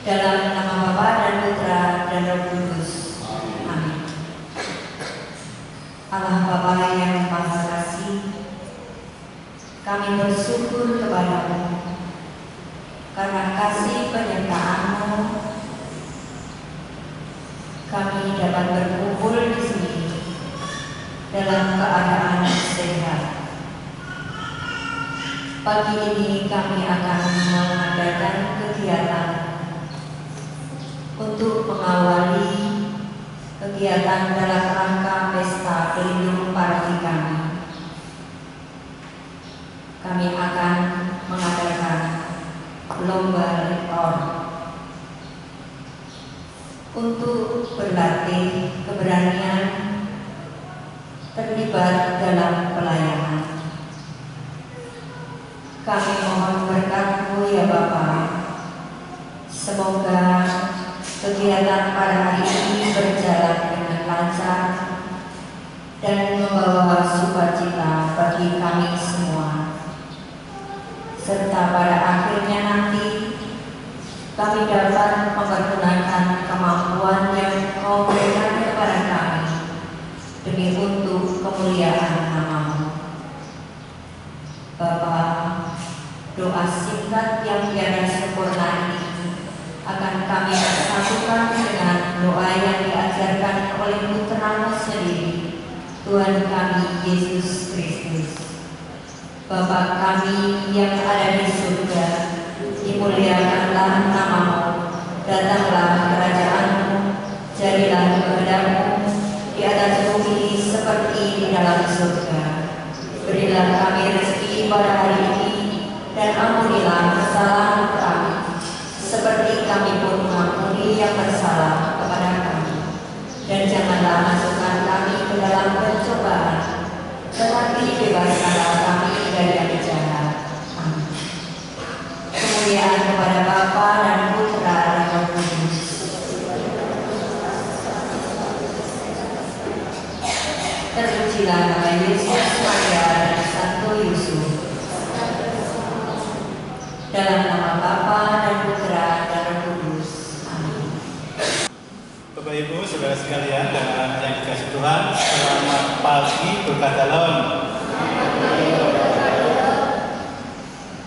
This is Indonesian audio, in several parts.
Dalam nama Bapa dan Putra dan Roh Kudus. Amin. Allah Bapa yang Maha Kasih, kami bersyukur kepada-Mu karena kasih penyertaan-Mu kami dapat berkumpul di sini dalam keadaan sehat. Pagi ini kami akan mengadakan kegiatan untuk mengawali kegiatan dalam rangka pesta pelindung paroki kami. Kami akan mengadakan lomba rekor untuk berlatih keberanian terlibat dalam pelayanan. Kami mohon berkat-Mu ya Bapa. Semoga kegiatan pada hari ini berjalan dengan lancar dan membawa sukacita bagi kami semua. Serta pada akhirnya nanti kami dapat mempergunakan kemampuan yang Kau berikan kepada kami demi untuk kemuliaan nama-Mu. Bapa, doa singkat yang tiada sempurna ini akan kami satukan dengan doa yang diajarkan oleh Putra-Mu sendiri, Tuhan kami Yesus Kristus. Bapa kami yang ada di surga, dimuliakanlah nama-Mu, datanglah kerajaan-Mu, jadilah kehendak-Mu di atas bumi seperti di dalam surga. Berilah kami rezeki pada hari ini, dan ampunilah kesalahan kami, seperti kami pun mengampuni yang bersalah kepada kami. Dan janganlah masukkan kami ke dalam pencobaan, tetapi bebaskanlah kami dari yang jahat. Amin. Kemuliaan kepada Bapa dan Putra dan Roh Kudus. Terpujilah nama Yesus, Maria dan Santo Yusuf. Dalam nama Bapa dan Putra dan Roh Kudus. Amin. Bapak Ibu, saudara sekalian dan anak-anak yang dikasihi Tuhan, selamat pagi berkah dalam.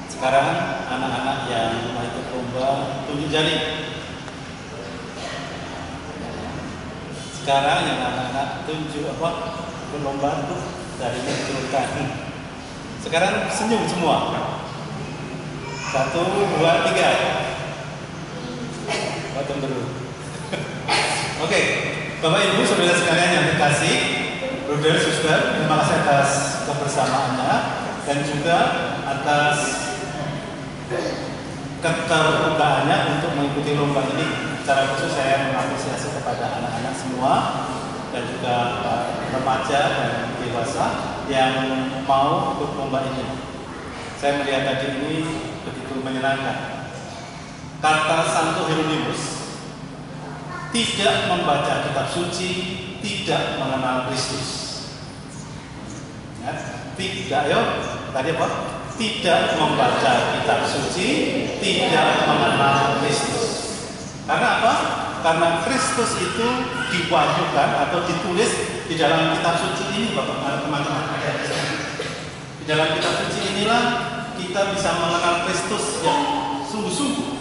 Sekarang anak-anak yang mau ikut lomba tunjuk jari. Sekarang yang anak-anak tunjuk apa? Ikut lomba itu jarinya diturunkan. Sekarang senyum semua. 1, 2, 3. Potong dulu. Oke, Bapak Ibu saudara sekalian yang terkasih, brother, sister, terima kasih atas kebersamaannya dan juga atas keterbukaannya untuk mengikuti lomba ini. Secara khusus saya mengapresiasi kepada anak-anak semua dan juga remaja dan dewasa yang mau ikut lomba ini. Saya melihat tadi ini begitu menyenangkan. Kata Santo Hieronymus, tidak membaca kitab suci, tidak mengenal Kristus. Ya, tidak, yo. Tadi apa? Tidak membaca kitab suci, tidak mengenal Kristus. Karena apa? Karena Kristus itu diwahyukan atau ditulis di dalam kitab suci ini, Bapak, teman-teman. Di dalam kitab suci inilah kita bisa mengenal Kristus yang sungguh-sungguh,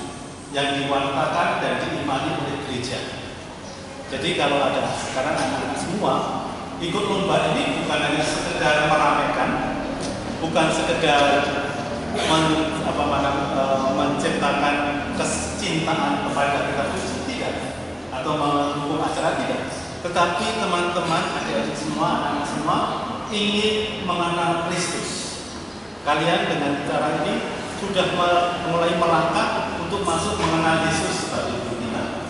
yang diwartakan dan diimani oleh gereja. Jadi kalau ada sekarang anak-anak semua ikut lomba ini bukan hanya sekedar meramaikan, bukan sekedar menciptakan kecintaan kepada kitab suci, tidak, atau mendukung acara, tidak. Tetapi teman-teman, adik-adik semua, anak-anak semua ingin mengenal Kristus. Kalian dengan cara ini sudah mulai melangkah untuk masuk mengenal Yesus sebagai pimpinan.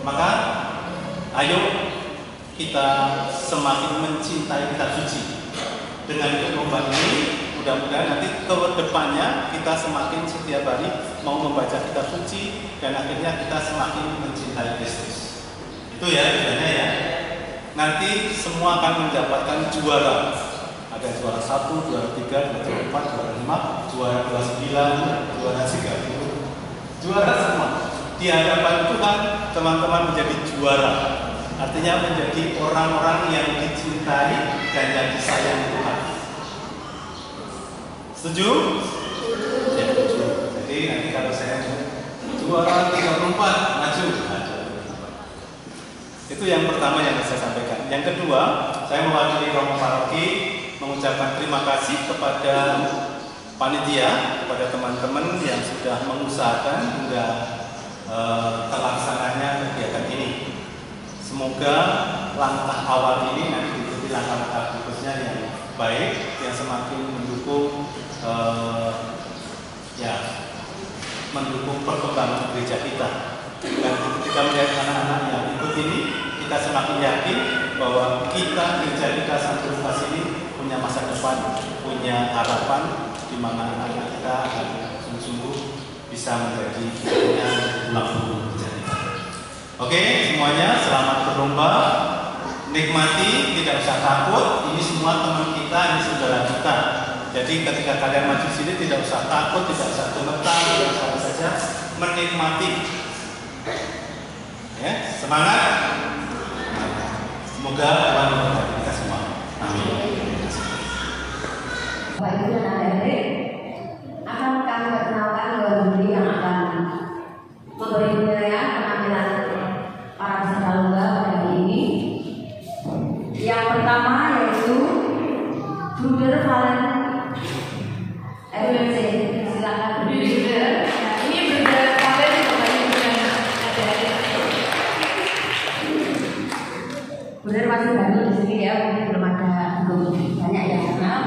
Maka ayo kita semakin mencintai kitab suci. Dengan ikut lomba ini, mudah-mudahan nanti ke depannya kita semakin setiap hari mau membaca kitab suci dan akhirnya kita semakin mencintai Kristus. Itu ya, bedanya ya. Nanti semua akan mendapatkan juara. Ada juara 1, juara 3, juara 4, juara 5, juara 29, juara 30. Juara semua. di hadapan Tuhan teman-teman menjadi juara. Artinya menjadi orang-orang yang dicintai dan yang disayang Tuhan. Setuju? Ya, setuju. Jadi nanti kalau saya juara 34 maju. Itu yang pertama yang saya sampaikan. Yang kedua, saya mewakili Romo Paroki mengucapkan terima kasih kepada panitia, kepada teman-teman yang sudah mengusahakan hingga terlaksananya kegiatan ini. Semoga langkah awal ini nanti diikuti langkah-langkah berikutnya yang baik, yang semakin mendukung mendukung perkembangan gereja kita. Dan ketika melihat anak-anak yang ikut ini, kita semakin yakin bahwa kita, gereja kita Santo Lukas ini punya masa depan, punya harapan di mana anak-anak kita akan sungguh-sungguh bisa menjadi tulang punggung gereja kita. Oke, semuanya selamat berlomba, nikmati, tidak usah takut. Ini semua teman kita, ini saudara kita. Jadi ketika kalian maju sini tidak usah takut, tidak usah gemetar, tidak usah apa saja, menikmati. Ya, semangat. Semoga Tuhan memberkati kita semua. Amin. Bapak Ibu dan adik-adik, akan kami perkenalkan dua juri yang akan memberi penilaian penampilan para peserta lomba pada hari ini. Yang pertama yaitu Bruder Valen FWC. Silakan Bruder. Ini Bruder Valen Bapak Ibu dan adik-adik. Bruder masih baru di sini ya, mungkin belum banyak yang kenal.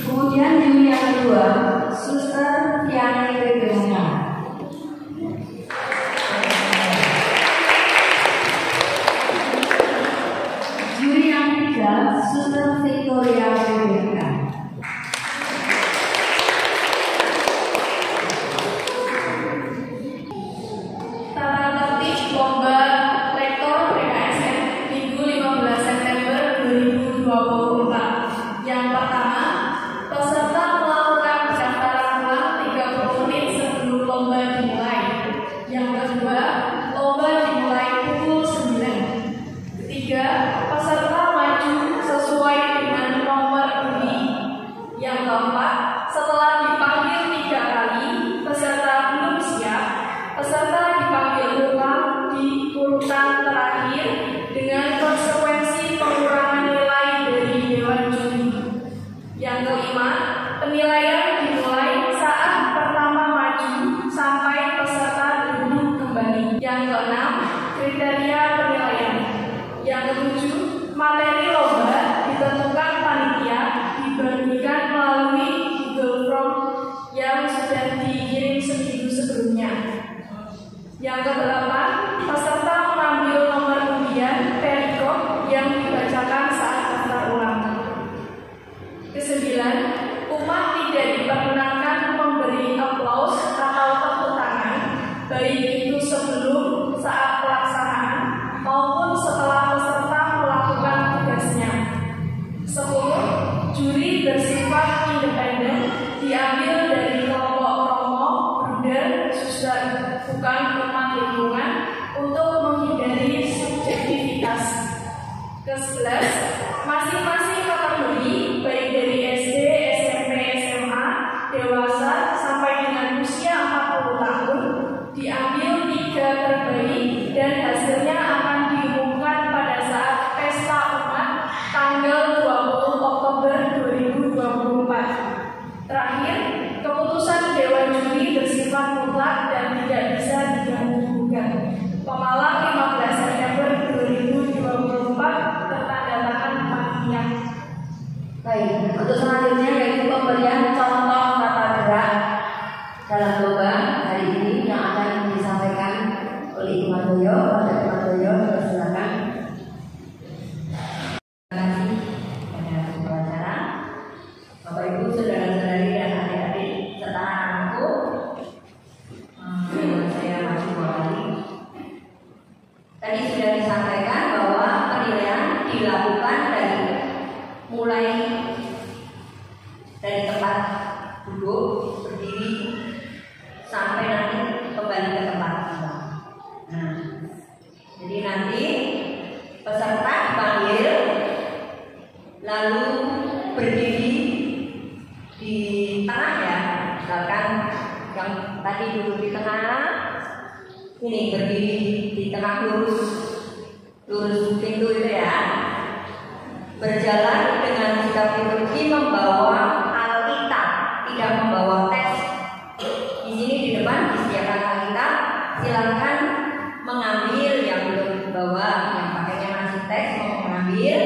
Kemudian juri yang kedua, Suster Tiani Rebeka. Juri yang ketiga, Suster Victoria Rebeka. Tata tertib lomba lektor PKSM Minggu 15 September 2024. Yang pertama, peserta melakukan pendaftaran ulang 30 menit sebelum lomba dimulai. Yang kedua, lomba dimulai pukul 9. Ketiga, peserta maju sesuai dengan nomor undi. Yang keempat, setelah dipanggil 3 kali, peserta belum siap, peserta dipanggil ulang di urutan terakhir dengan konsekuensi pengurangan nilai dari Dewan Juri. Yang kelima, penilaian dimulai saat pertama maju sampai peserta duduk kembali. Yang keenam, kriteria penilaian. Yang ketujuh, materi lomba ditentukan panitia dibandingkan melalui Google Form yang sudah dikirim seminggu sebelumnya. Yang kedelapan, peserta mengambil nomor undian perikop yang dibacakan saat daftar ulang. Kesembilan, umat tidak diperkenankan memberi aplaus atau tepuk tangan, baik itu sebelum, saat pelaksanaan, maupun setelah peserta melakukan tugasnya. 10. Juri bersifat independen, diambil dari kelompok romo, bruder, suster, bukan umat lingkungan, untuk menghindari subjektivitas. Ke-11, masing-masing kategori, baik dari SD, SMP, SMA, dewasa, sampai dengan usia 40 tahun, diambil 3 terbaik dan hasilnya akan diumumkan pada saat pesta umat tanggal 20 Oktober 2024. Terakhir, keputusan Dewan Juri bersifat mutlak dan tidak bisa diganggu-gugat. Pemalang 15 September 2024 tertanda tangan panitia. ini berdiri di tengah lurus pintu itu ya. Berjalan dengan sikap liturgi membawa Alkitab, tidak membawa teks. Di sini di depan disediakan Alkitab, silakan mengambil yang belum dibawa, yang pakainya masih teks mau mengambil,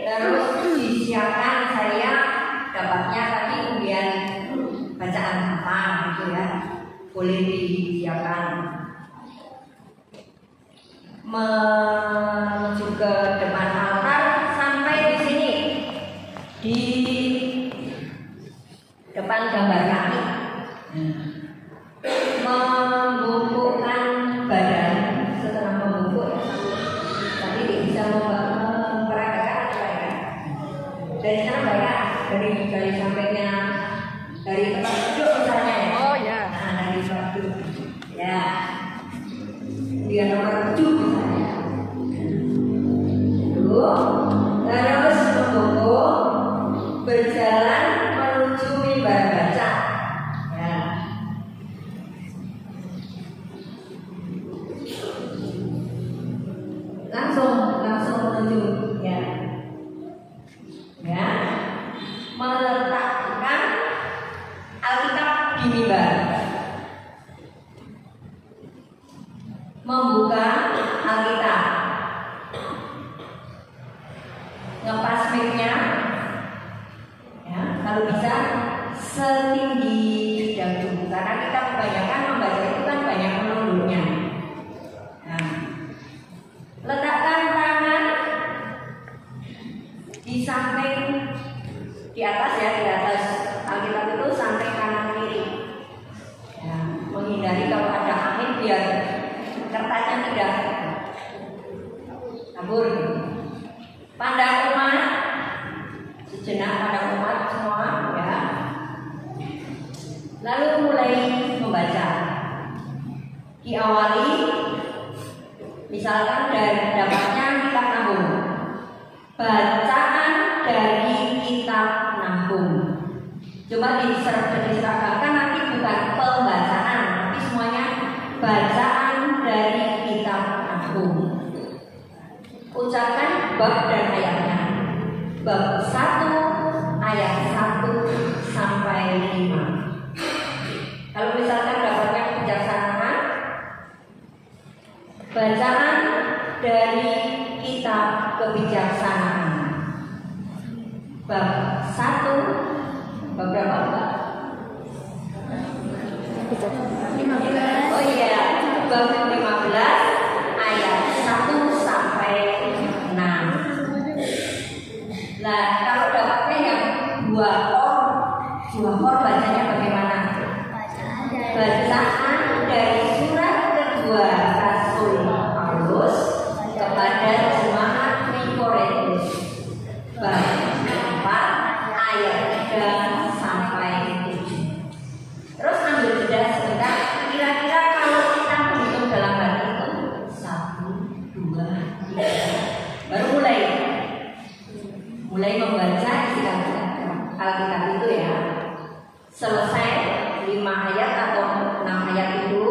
terus disiapkan saya dapatnya tadi kemudian bacaan apa gitu ya, boleh disiapkan. Menuju ke depan altar sampai di sini di depan gambar kaki, membungkukkan badan setelah membungkuk tadi bisa memperagakan ya. Dari sana banyak dari sampainya dari tempat duduk misalnya ya. Oh ya. Nah, dari tempat duduk ya. Dia nomor 7 misalnya. Terus membungkuk berjalan menuju mimbar baca ya. Langsung menuju ya. Ya, meletakkan Alkitab di mimbar, membuka Alkitab, ngepas mic-nya ya, kalau bisa setinggi dagu karena kita kebanyakan membaca itu kan banyak menunduknya. Nah, letakkan tangan di samping di atas ya, di atas Alkitab itu samping kanan kiri ya, menghindari kalau ada angin biar kertasnya tidak kabur. Pandang umat sejenak, pandang umat semua ya, lalu mulai membaca. Diawali misalkan dari dapatnya kitab Nahum, bacaan dari kitab Nahum. Coba diseragamkan nanti bukan pembacaan, tapi semuanya bacaan dari kitab Nahum. Ucapkan bab dan ayatnya. Bab 1 ayat 1 sampai 5. Kalau misalkan dapatnya kebijaksanaan, bacaan dari kitab kebijaksanaan. Bab 1, bab berapa Mbak? 15. Oh iya, bab 15 ayat 1 sampai 6. Nah, kalau dapatnya yang 2 kor bacanya bagaimana? Bacaan dari surat kedua Rasul Paulus kepada jemaat di Korintus, bab 4 ayat 3 sampai 7. Terus ambil jeda sebentar. Kira-kira kalau kita menghitung dalam hati itu 1, 2, 3, baru mulai membaca isi Alkitab itu ya. Selesai 5 ayat atau 6 ayat itu,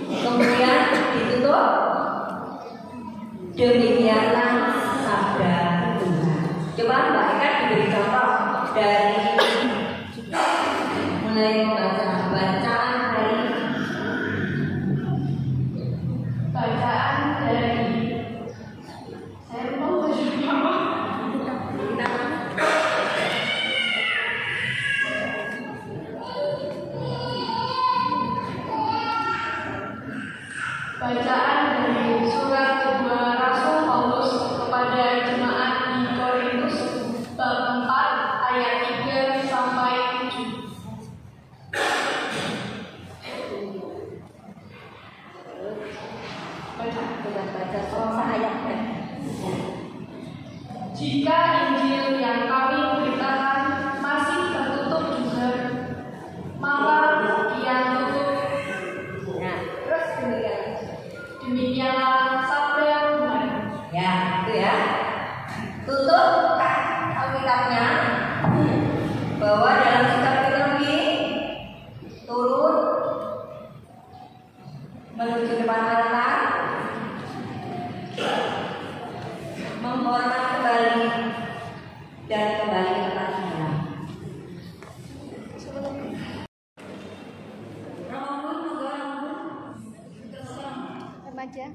kemudian ditutup. Demikianlah sabda Tuhan. Coba Mbak Eka diberi contoh dari mulai membaca bacaan dari saya mau bacaan dari surat kedua Rasul Paulus kepada jemaat di Korintus bab 4 ayat 3 sampai 7. Baca ayatnya. Jika Injil yang kami beritakan masih tertutup juga, maka ia tutup. Nah, terus Demikianlah sabda Tuhan. ya, itu ya. Tutup Alkitabnya, bahwa dalam kitab liturgi turun menuju depan altar, menghormat kembali dan kembali ke tempat. Remaja.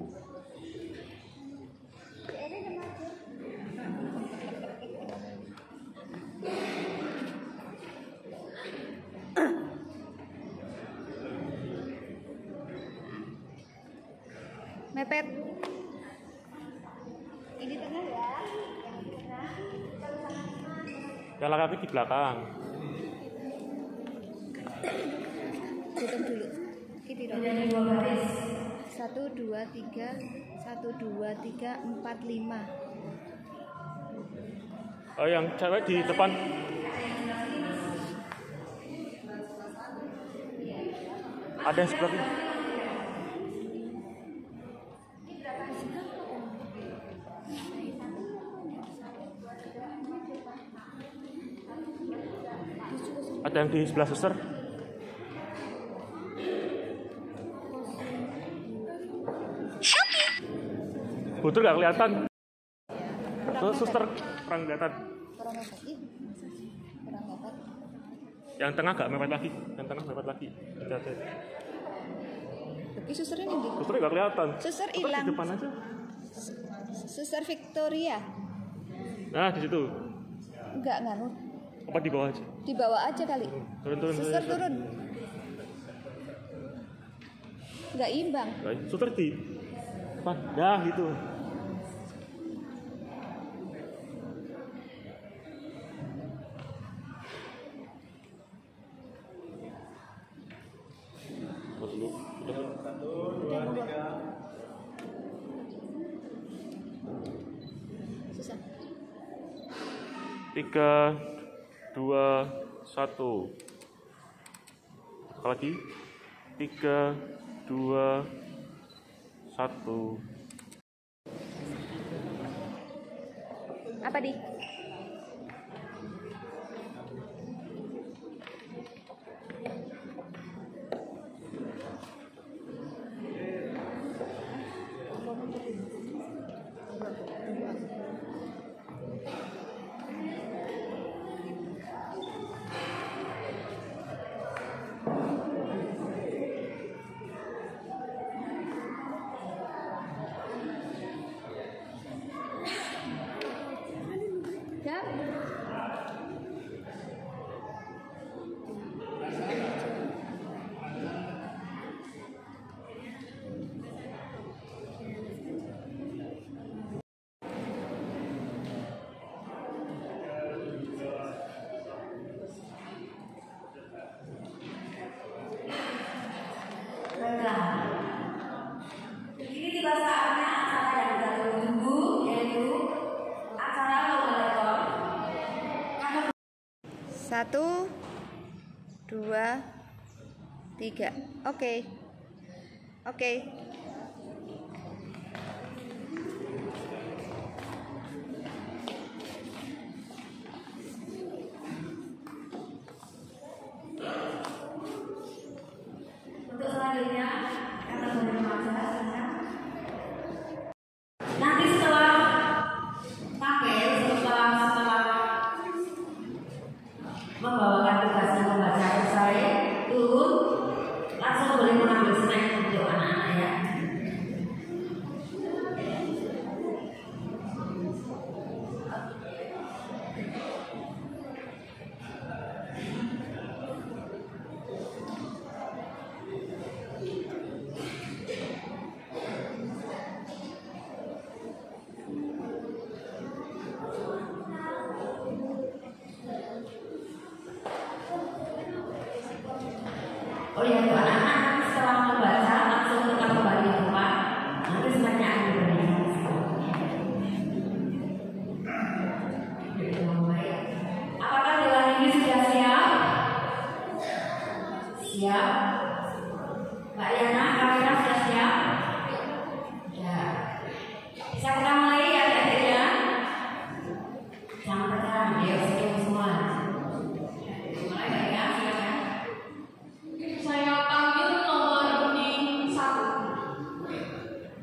Mepet. Ini tengah ya. Yang laki di belakang. Hitung dulu. Ini Menjadi 2 baris. 1, 2, 3, 1, 2, 3, 4, 5. Oh, yang cewek di depan. Ada yang sebelah ini. Ada yang di sebelah suster. Betul nggak kelihatan? Suster kurang kelihatan. Kurang mepet. Ih, kurang mepet. Yang tengah nggak mepet lagi. Yang tengah mepet lagi. Hati-hati. Oke, susternya nih. Suster nggak kelihatan. Suster Suster hilang. di depan aja. Suster Victoria. Nah, di situ. Enggak nganu. Apa di bawah aja? Di bawah aja kali. Turun. Suster turun. Enggak imbang. Suster di depan. Dah gitu. Susah. 3, 2, 1. Sekali lagi. 3, 2, 1. Apa di? Ya. Baiklah. Ini tiba saatnya acara yang kita tunggu, yaitu acara lomba 1, 2, 3. Oke. Oke. Untuk selanjutnya, kategori remaja, nanti setelah tampil, setelah membawakan tugasnya membaca selesai, turun, langsung boleh mengambil snack untuk anak-anak ya. Oh ya, Bu anak-anak setelah membaca langsung tetap kembali ke rumah. Nanti snacknya akan diberikan. Apakah dewan ini sudah siap? Siap. Mbak Yana, kamera sudah siap? Ya. Bisa kita mulai ya adik-adiknya? Jangan tekan, ayo senyum semua. Mulai Mbak Yana, silakan. Saya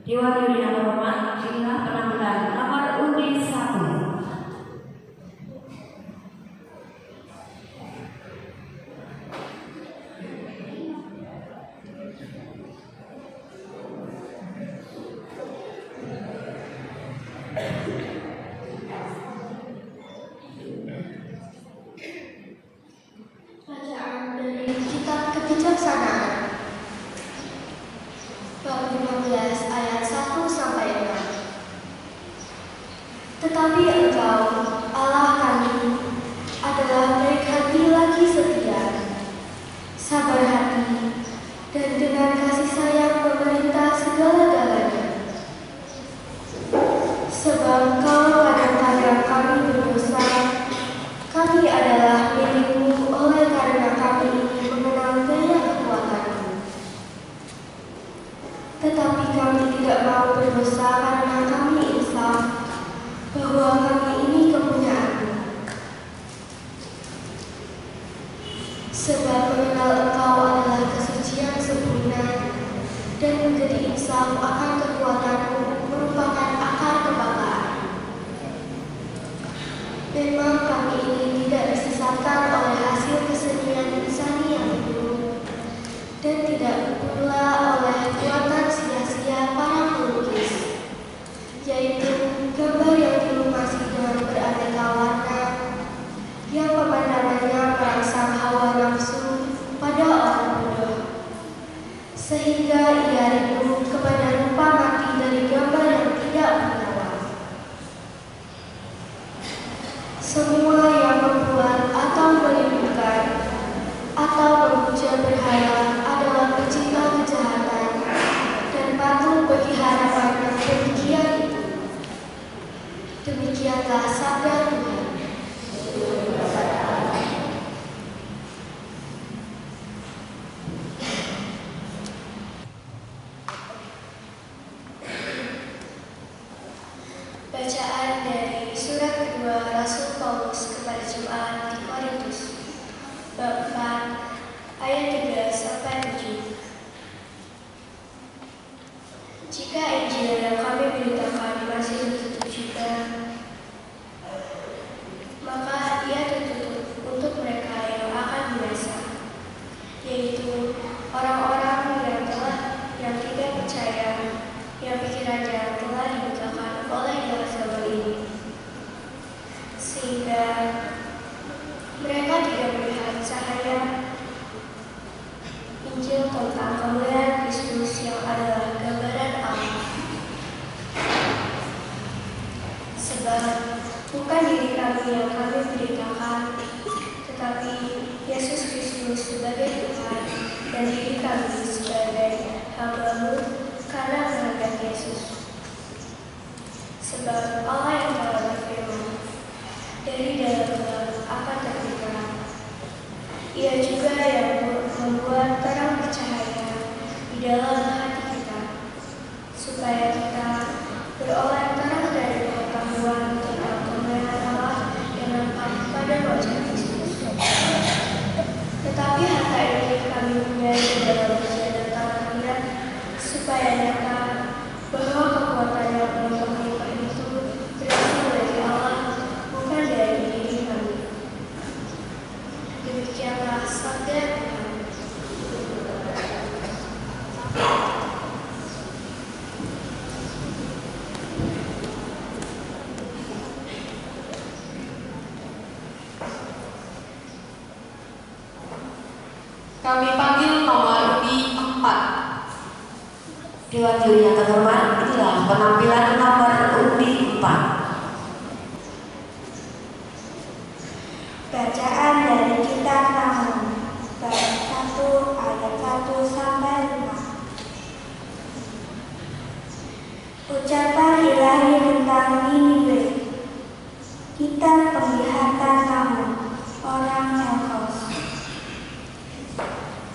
Dewan Juri yang terhormat, inilah penampilan nomor undi 1. Bacaan dari Kitab Kebijaksanaan bab 15 ayat 1 sampai 6. Tetapi Engkau, Allah kami, adalah baik hati lagi setia, sabar hati, dan dengan kasih sayang memerintah segala-galanya. Sebab kalau kadang-kadang kami berdosa, kami adalah milik-Mu oleh karena kami ingin mengenal daya kekuatan-Mu. Tetapi kami tidak mau berdosa karena kami insaf bahwa kami ini kepunyaan-Mu. Sebab mengenal Engkau adalah kesucian sempurna, dan menjadi insaf akan kekuatan-Mu merupakan akar kebanggaan. Memang kami ini tidak disesatkan oleh hasil kesenian insani yang buruk, dan tidak pula oleh kekuatan sia-sia para pelukis, yaitu gambar yang dilumasi dengan beraneka warna, yang pemandangannya merangsang hawa nafsu pada orang bodoh, sehingga ia rindu kepada rupa mati dari gambar yang tidak bernyawa. Semua yang membuat atau menimbulkan atau memuja berhala adalah pecinta kejahatan, dan patut bagi harapan yang demikian itu. Demikianlah sabda Tuhan. Bacaan dari surat kedua Rasul Paulus kepada jemaat di Korintus, bab 4 ayat 3 sampai 7. Jika Injil yang kami beritakan masih tertutup juga, maka ia tertutup untuk mereka yang akan binasa, yaitu orang-orang yang tidak percaya, yang pikirannya telah dibutakan oleh dalam zaman ini, sehingga mereka tidak melihat cahaya Injil tentang kemuliaan Kristus yang adalah gambaran Allah. Sebab bukan diri kami yang kami beritakan, tetapi Yesus Kristus sebagai Tuhan, dan diri kami sebagai hamba-Mu karena mengandalkan Yesus. Sebab Allah yang telah berfirman, dari dalam gelap akan terbit terang. Ia juga yang membuat terang bercahaya di dalam hati kita, supaya kita beroleh terang dari pengetahuan tentang kemuliaan Allah yang nampak pada wajah Kristus. Tetapi harta ini kami punya di dalam perjalanan tanah akhirat, supaya nyata bahwa kekuatan yang berlimpah itu berasal dari Allah, bukan dari diri kami. Demikianlah sabda Tuhan. Kami panggil nomor undi 4. Dewan Juri yang terhormat, inilah penampilan nomor undi 4. Bacaan dari Kitab Nahum, bab 1 ayat 1 sampai 5. Ucapan ilahi tentang Niniwe. Kitab Penglihatan Nahum, orang Elkos.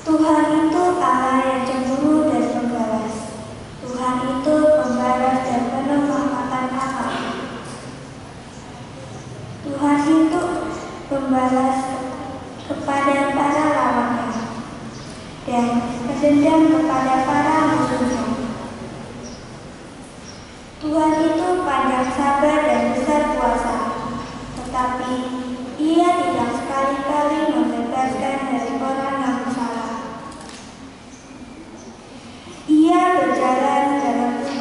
Tuhan itu Allah yang cemburu dan pembalas. Tuhan itu pembalas dan penuh rahmatan akal. Tuhan itu pembalas kepada para lawannya dan mendendam kepada para musuhnya.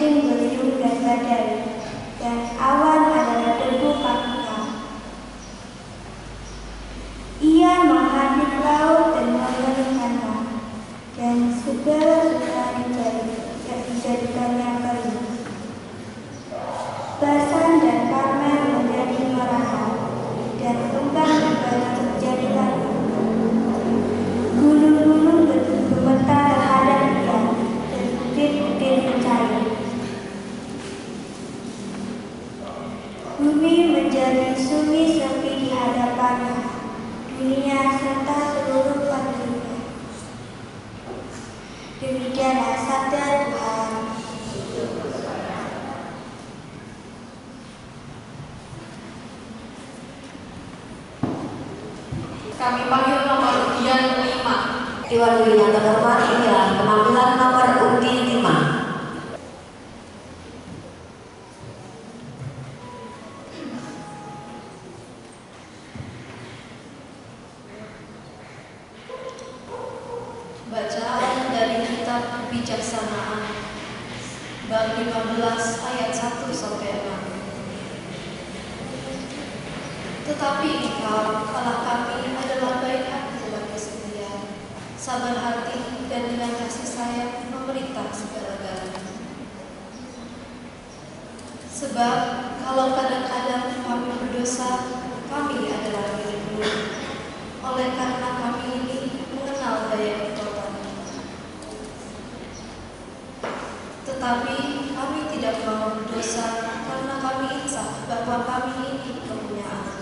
musim beliung dan badai, dan awan adalah debu kakinya. Ia menghadir laut dan mengeringkannya, dan segala yang dijadikannya kering. Basan dan Karmel menjadi merahan, dan kembang juga terjadi lagi. Gunung-gunung bergemetar terhadap dia, dan bukit-bukit mencair. Bumi menjadi sunyi sepi di hadapannya, dunia serta seluruh penduduknya. Demikianlah sabda Tuhan. Kami panggil nomor undian 5. Dewan Juri yang terhormat, inilah penampilan nomor undi 5. Bacaan dari kitab Kebijaksanaan bab 15 ayat 1 sampai 6. Tetapi Engkau, Allah kami, adalah baik hati lagi setia, sabar hati, dan dengan kasih sayang memerintah segala-galanya. Sebab kalau kadang-kadang kami berdosa, kami adalah milik-Mu, oleh karena kami ini mengenal daya kekuatan. Tetapi kami tidak mau berdosa karena kami insaf bahwa kami ini kepunyaan.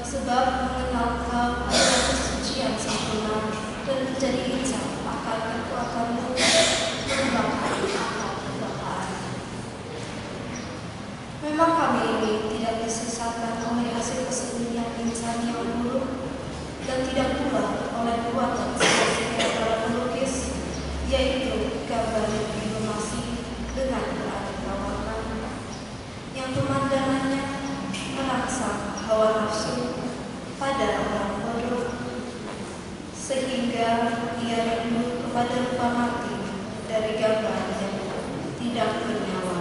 Sebab mengenal Kau adalah kesucian sempurna, dan menjadi insaf akan kekuatanmu mengembangkan akal kebanggaan. Memang kami ini tidak disesatkan oleh hasil kesenian insan yang buruk, dan tidak pula oleh buatan sia-sia para pelukis, yaitu gambar yang diinovasi dengan beraneka warna, yang pemandangannya merangsang hawa nafsu pada orang bodoh, sehingga ia rindu kepada rupa mati dari gambar yang tidak bernyawa.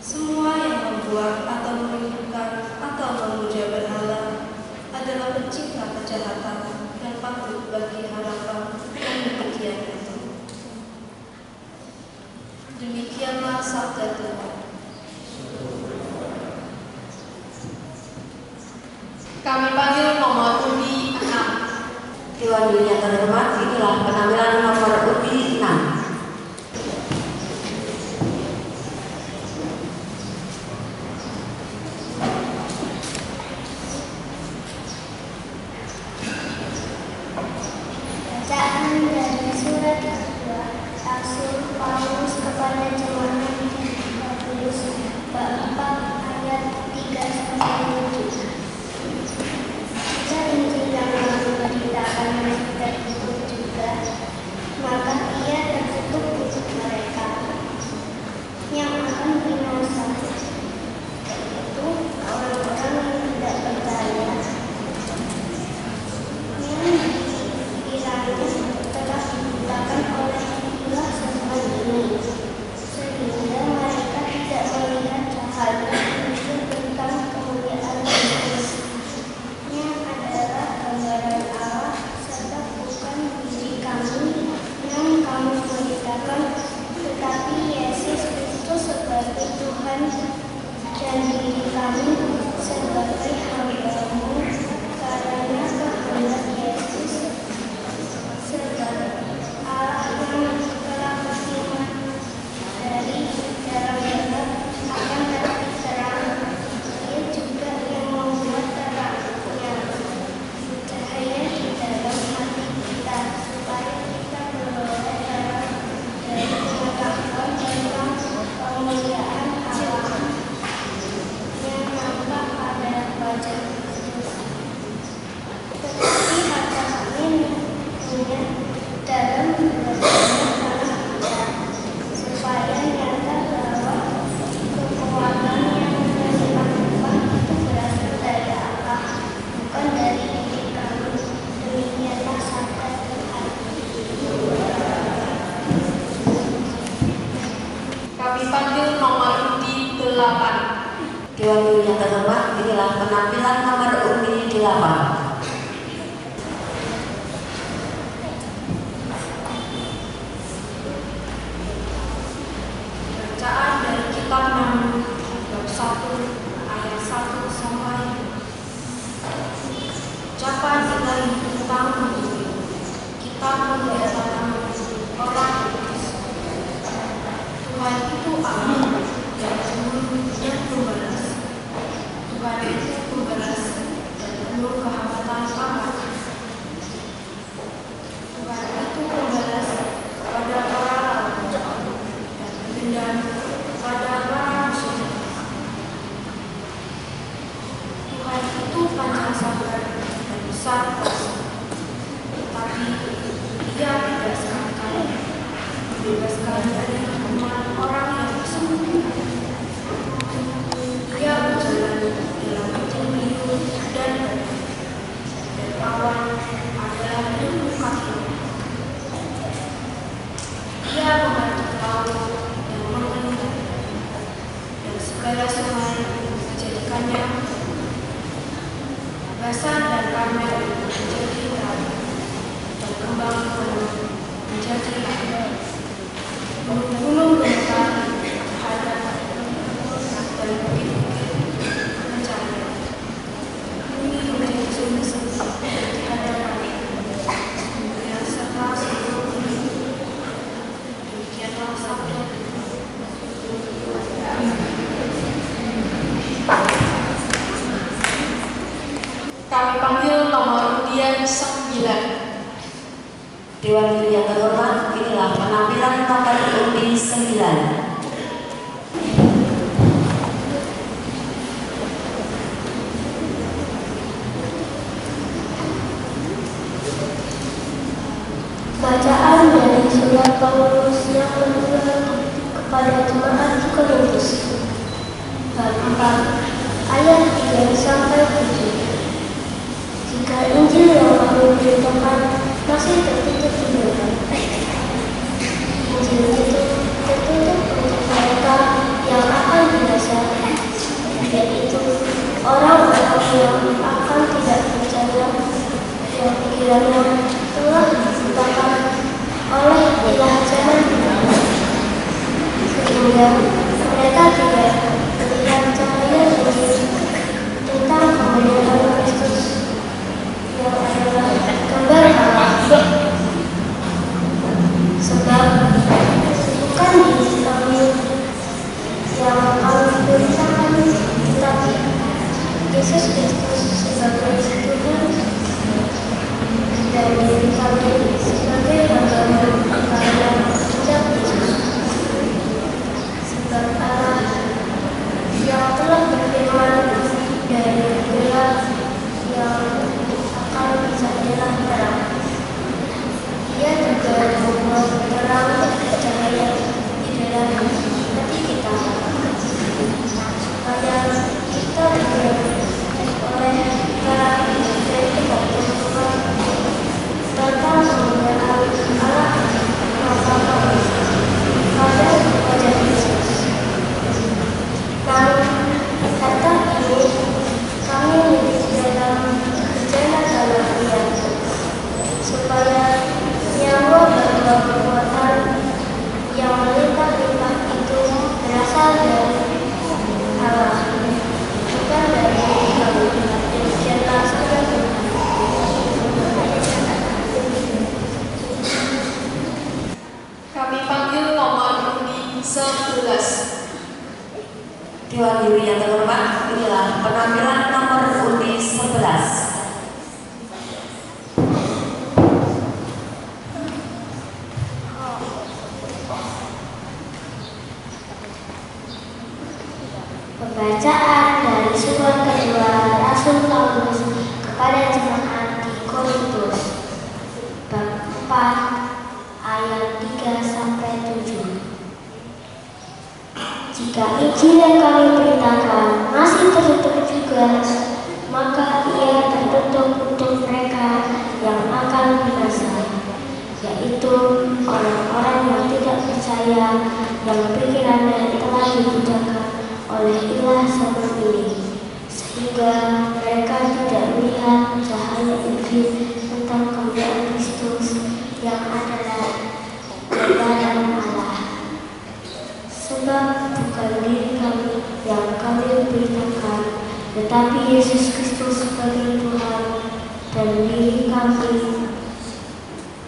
Semua yang membuat atau menunjukkan atau memuja berhala adalah pencipta kejahatan dan patut bagi harapan yang demikian itu. Demikianlah sabda Tuhan. Kami panggil nomor undi 6. Dewan Juri yang terhormat, inilah penampilan nomor undi 6. Bacaan dari surat kedua Rasul Paulus kepada jemaat di Efesus bab 4 ayat 3 sampai 7. Jika Injil yang kami beritakan sudah tutup juga, maka ia tertutup untuk mereka yang akan binasa, yaitu orang-orang yang tidak percaya, yang kiranya telah dibutakan oleh ilah setan ini, sehingga mereka tidak melihat cahaya Injil tentang kemuliaan Kristus, yang adalah gambaran Allah, serta bukan diri kami yang kami beritakan, tetapi Yesus Kristus sebagai Tuhan dan diri kami sebagai hamba-Mu karena kehendak Yesus sebagai Allah yang telah berfirman dari dalam gelap akan terbit terang. Ia juga yang membuat terangnya cahaya di dalam hati kita, supaya kita beroleh terang dari pengetahuan tentang kemuliaan Allah yang nampak pada wajah Kristus. Tetapi harta kami punya dalam belajarnya tanah kita, supaya nyata bahwa kekuatan yang melimpah-limpah itu berasal dari Allah, bukan dari diri kami. Demikianlah sabda Tuhan. yang terhormat, inilah penampilan nomor undi 8. Bacaan dari kitab Namun bab 1 ayat 1 sampai ucapan ilahi tentang kita membiasakan orang kudus. Tuhan itu Allah dan seluruhnya pembalas. Tuhan itu pembalas dan penuh kehangatan amat. Tuhan itu pembalas pada para lawan dan dendam pada para musuh. Tuhan itu panjang sabar dan besar kuasa, tetapi Dia bebaskan kalian, bebaskan dari hukuman orang yang bersembunyi. Dia berjalan dalam hujan biru dan awan adalah ilmu kakinya. Dia membantu laut dan mengeluh, dan segala sungai menjadikannya Basan dan Karmel menjadi terang, dan kembang-kembang menjadi gunung-gunung gemetar hadap, dan bukit-bukit mencari. Bumi menjadi sunyi-sunyi di hadapan yang serta seluruh bumi. Demikianlah sabda. Kami panggil nomor undian 9. Dewan Juri yang terhormat, inilah penampilan nomor undi 9. Bacaan dari surat Paulus yang kedua kepada jemaat di Korintus, bab 4 ayat 3 sampai 7. Jika Injil yang kami beritakan masih tertutup di mereka, Injil itu tertutup untuk mereka yang akan binasa, yaitu orang-orang yang akan tidak percaya, yang pikirannya telah dibutakan oleh ilah zaman sehingga mereka tidak melihat cahaya Injil tentang kemuliaan Kristus yang adalah gambar Allah. Sebab bukan diri kami yang kami beritakan, tetapi Yesus Kristus sebagai Tuhan, dan diri kami sebagai hamba karena tidak Yesus. Sebab Allah yang telah berfirman dari gelap yang akan jadilah terang, Dia juga membuat terang cahaya di dalam hati kita, supaya kita juga oleh terang dari kebaikan tentang kemuliaan Allah Bapa kami pada wajah Yesus. Namun kata ini kami di dalam gejala dalam Dia, supaya nyawa bahwa kekuatan yang melimpah-limpah itu berasal dari Allah, bukan dari diri kami. Demikianlah sabda Tuhan. Kami panggil nomor undi 11. Dewan Juri yang terhormat, inilah penampilan nomor undi 11. Pembacaan dari surat kedua Rasul Paulus kepada jemaat di Korintus, bab 4 ayat 3 sampai 7. Jika Injil yang kami beritakan masih tertutup juga, maka ia tertutup untuk mereka yang akan binasa, yaitu orang-orang yang tidak percaya, yang pikirannya telah dibutakan oleh ilah zaman ini. sehingga mereka tidak melihat cahaya Injil tentang kemuliaan Kristus yang adalah gambaran Allah. Sebab bukan diri kami yang kami beritakan, tetapi Yesus Kristus sebagai Tuhan, dan diri kami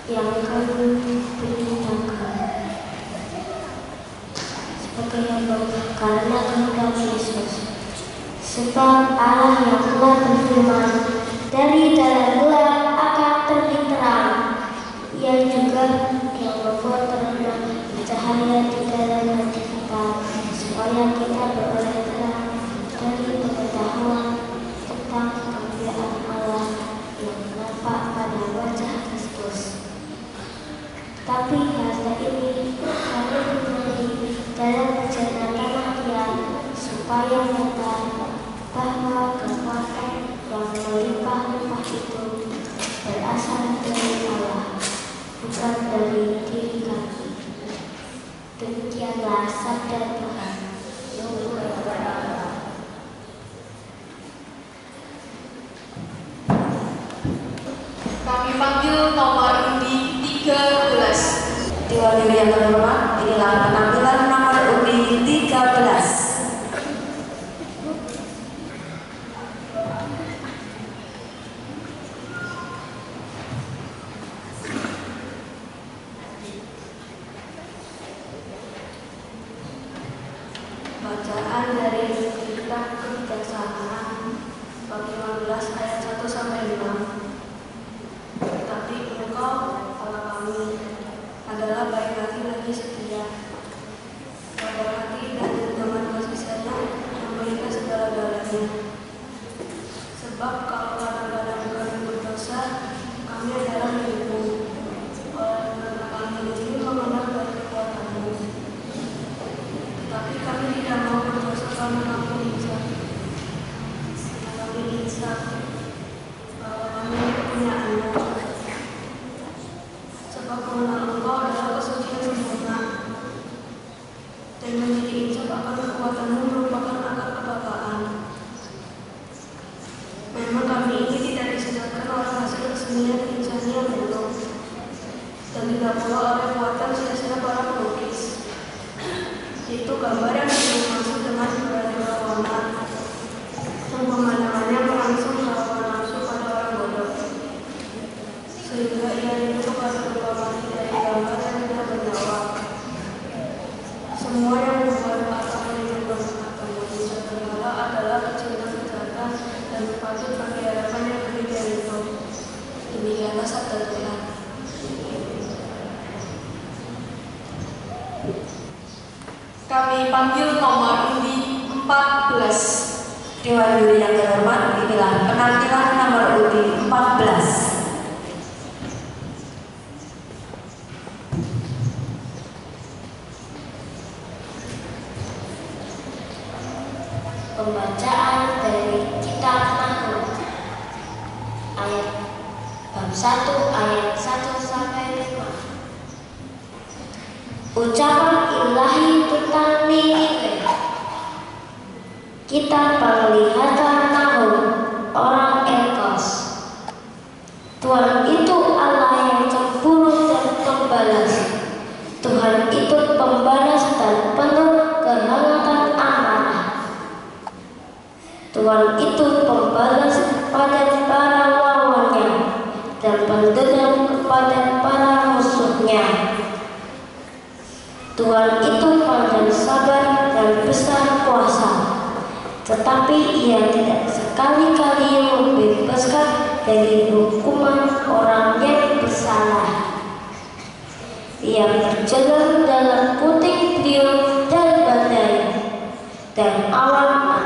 yang kami beritakan sebagai hamba karena kehendak Yesus. Sebab Allah yang telah berfirman, dari dalam gelap akan terbit terang. Ia juga yang membuat terang bercahaya di dalam hati kita, supaya kita beroleh terang dari pengetahuan tentang kemuliaan Allah yang nampak pada wajah Kristus. Tapi harta ini kami beri dalam perjalanan tanah supaya nyata bahwa kekuatan yang melimpah-limpah itu berasal dari Allah, bukan dari diri kami. Demikianlah sabda Tuhan. Kami panggil nomor undi 13. Diwakili yang terhormat, inilah penampilan nomor undi 13. Bacaan dari kitab Kebijaksanaan bab 15 ayat 1 sampai 5. Tetapi engkau, Allah kami, adalah baik hati lagi setia, pada hati dan dengan kasih sayang yang melihat segala-galanya. Sebab kalau kadang-kadang kami berdosa, kami adalah milikmu. Oleh karena kami ini mengenal dari kekuatan-Mu. Tapi kami tidak mau berdosa karena kami insaf. Kami insaf bahwa kami kepunyaannya. Sebab mengenal Engkau adalah kesucian sempurna, dan menjadi insaf akan kekuatan-Mu merupakan akar kebapaan. Memang kami ini tidak disesatkan oleh hasil kesenian insani yang belum, dan tidak pula oleh kekuatan sia-sia para pelukis. Itu gambar yang dimaksud dengan berwarna dan pemandangannya melangsung hawa nafsu pada orang bodoh, sehingga ia itu kepada lupa mati dari gambar yang tidak bernyawa. Semua yang membuat atau menyebabkan atau manusia tergala adalah kecil dan kejahatan dan patut bagi harapan yang lebih dari itu. Demikianlah sabda Tuhan. Kami panggil nomor undi 14. Dewan Juri yang terhormat, inilah penampilan nomor undi 14. Pembacaan dari kitab Nahum ayat bab 1 ayat 1 sampai 5. Ucapan ilahi tentang Niniwe. Kitab penglihatan Nahum orang Elkos. Tuhan itu Allah yang cemburu dan pembalas. Tuhan itu pembalas dan penuh kehangatan amarah. Tuhan itu pembalas kepada para lawannya dan pendendam kepada para musuhnya. Tuhan itu pandai sabar dan besar kuasa, tetapi Ia tidak sekali-kali membebaskan dari hukuman orang yang bersalah. Ia berjalan dalam puting beliung dan badai, dan awan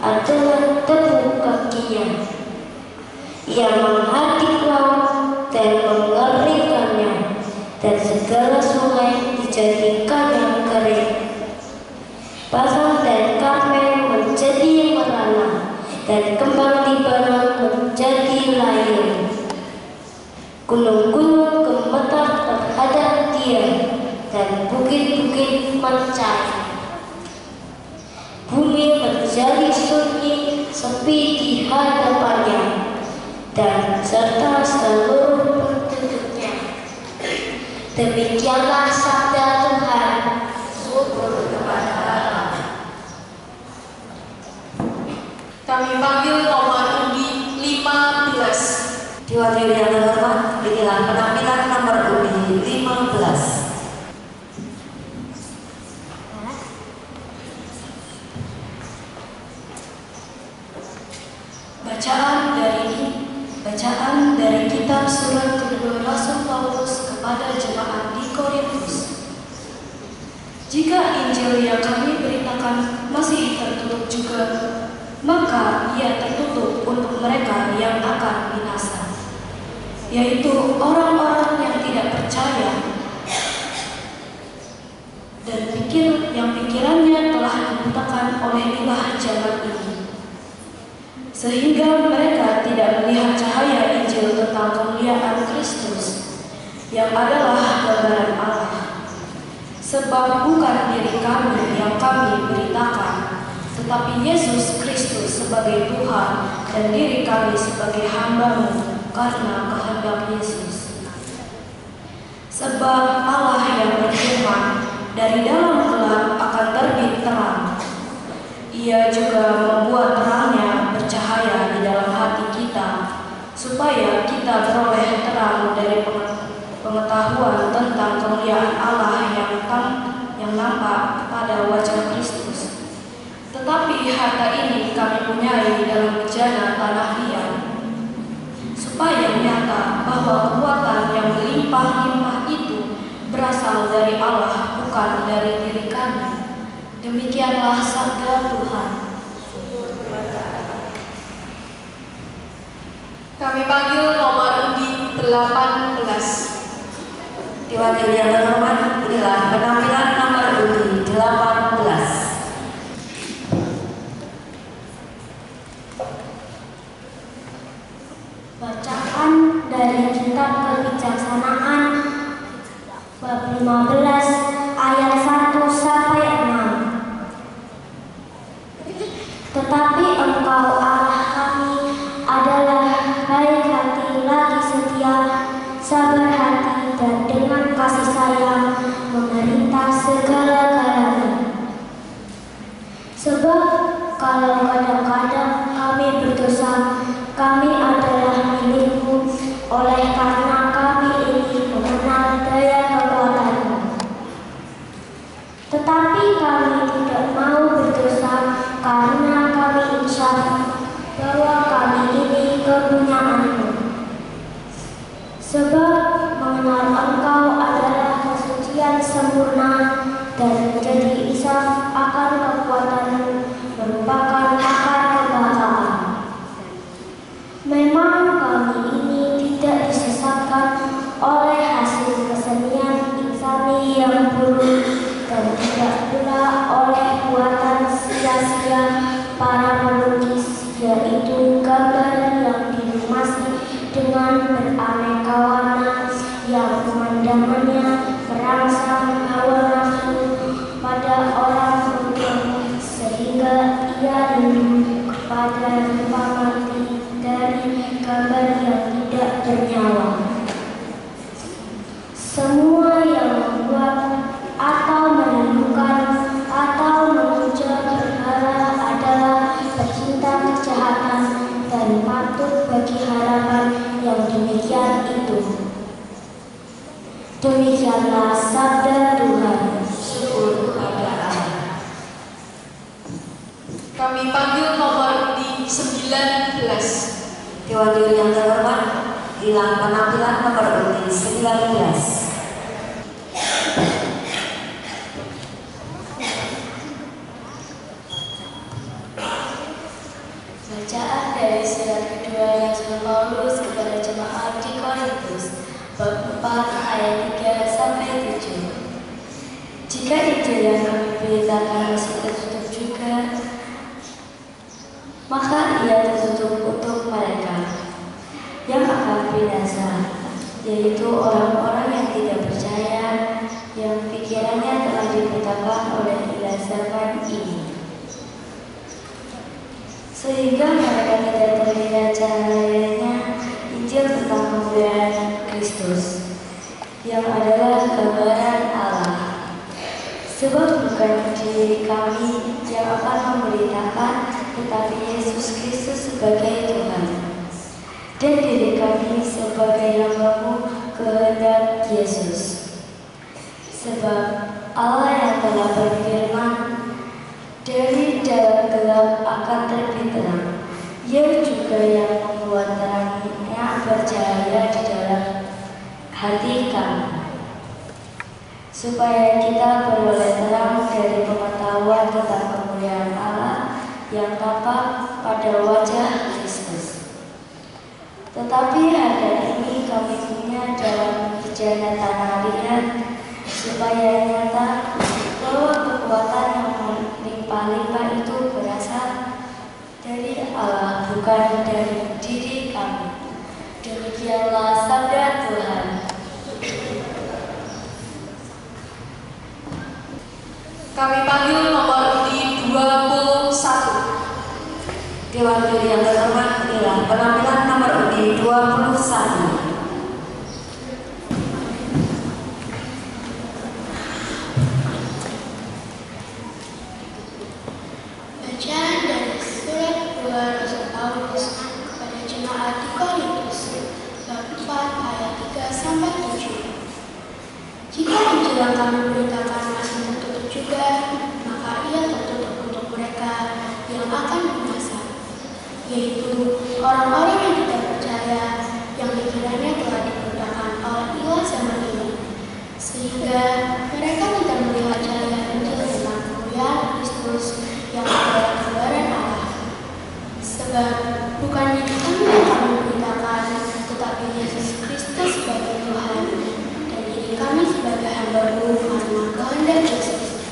adalah tebu kakinya. Ia menghadik laut dan mengeringkannya, dan segala sungai dijadikan yang kering. Basah dan Karmel menjadi merana, dan kembang Libanon menjadi layu. Gunung-gunung gemetar terhadap Dia, dan bukit-bukit mencari. Bumi menjadi sunyi sepi di hadapannya, dan serta seluruh penduduknya. Demikianlah sabda Tuhan. Syukur kepada Allah. Kami panggil nomor undi 15. Diwakili yang terhormat, inilah penampilan nomor undi 15. Bacaan dari kitab surat kedua Rasul Paulus kepada jemaat di Korintus. Jika Injil yang kami beritakan masih tertutup juga, maka ia tertutup untuk mereka yang akan binasa, yaitu orang-orang yang tidak percaya dan yang pikirannya telah dibutakan oleh ilah jahat ini, sehingga mereka tidak melihat cahaya Injil tentang kemuliaan Kristus, yang adalah gambaran Allah. Sebab bukan diri kami yang kami beritakan, tetapi Yesus Kristus sebagai Tuhan dan diri kami sebagai hamba-Mu karena kehendak Yesus. Sebab Allah yang berfirman, dari dalam gelap akan terbit terang. Ia juga membuat terangnya bercahaya di dalam hati kita, supaya kita beroleh terang dari pengetahuan tentang kemuliaan Allah yang nampak pada wajah Kristus. Tetapi harta ini kami punyai dalam bejana tanah liat, supaya nyata bahwa kekuatan yang berlimpah-limpah itu berasal dari Allah, bukan dari diri kami. Demikianlah sabda Tuhan. Kami panggil nomor undi 18. Diwakili yang terhormat, inilah penampilan nomor undi 18. Bacaan dari kitab Kebijaksanaan bab 15 ayat 1 sampai 6. Tetapi Engkau Allah kami adalah baik hati, lagi setia, sabar hati, dan dengan kasih sayang memerintah segala-galanya. Sebab kalau kadang-kadang kami berdosa, kami adalah milik-Mu, oleh karena kami ini mengenal daya kekuatan-Mu. Tetapi kami tidak mau berdosa karena kami insaf bahwa kami ini kepunyaan-Mu. Sebab mengenal Engkau adalah kesucian sempurna, dan menjadi insaf akan kekuatan-Mu merupakan akar kebanggaan. Memang kami ini tidak disesatkan oleh hasil kesenian insani yang buruk, dan tidak pula oleh buatan sia-sia para pelukis, yaitu gambar yang dilumasi dengan beraneka warna yang pemandangannya merangsang hawa nafsu pada orang umum, sehingga ia rindu kepada rupa mati dari gambar yang tidak bernyawa. Semua yang membuat atau menimbulkan atau memuja berhala adalah pecinta kejahatan dan patut bagi harapan yang demikian itu. Demikianlah sabda Tuhan. Syukur kepada Allah. Kami panggil nomor undi 19. Diwakili yang terhormat, inilah penampilan nomor undi 19. Bacaan dari surat kedua Rasul Paulus kepada jemaat di Korintus, bab 4 ayat 3 sampai 7. Jika Injil yang kami beritakan masih tertutup juga, maka ia tertutup untuk mereka yang akan binasa, yaitu orang-orang yang tidak percaya, yang pikirannya telah dibutakan oleh ilah zaman ini. sehingga mereka tidak terlihat cahayanya Injil tentang kemuliaan Kristus, yang adalah gambaran Allah. Sebab bukan diri kami yang akan memberitakan, tetapi Yesus Kristus sebagai Tuhan, dan diri kami sebagai hamba-Mu kehendak Yesus. Sebab Allah yang telah berfirman, dari dalam gelap akan terbit terang, Ia juga yang membuat terangnya bercahaya di dalam hati kami, supaya kita beroleh terang dari pengetahuan tentang kemuliaan Allah yang tampak pada wajah Kristus. Tetapi harga ini kami punya dalam bejana tanah liat, supaya nyata bahwa kekuatan yang melimpah-limpah itu berasal dari Allah, bukan dari diri kami. Demikianlah sabda Tuhan. Kami panggil nomor undi 21. Dewan Juri yang terhormat, inilah penampilan nomor undi 21. Bacaan dari surat 2 Rasul Paulus kepada jemaat di Korintus, bab 4 ayat 3-7. Jika Injil yang kami beritakan masih tertutup juga, maka ia tertutup untuk mereka yang akan binasa, yaitu orang-orang yang tidak percaya, yang pikirannya telah dibudakan oleh ilah zaman ini, sehingga mereka tidak melihat cahaya Injil tentang kemuliaan Kristus yang adalah gambaran Allah. Sebab bukan diri kami yang kami beritakan, tetapi Yesus Kristus sebagai Tuhan, dan diri kami sebagai hamba-Mu karena kehendak Yesus.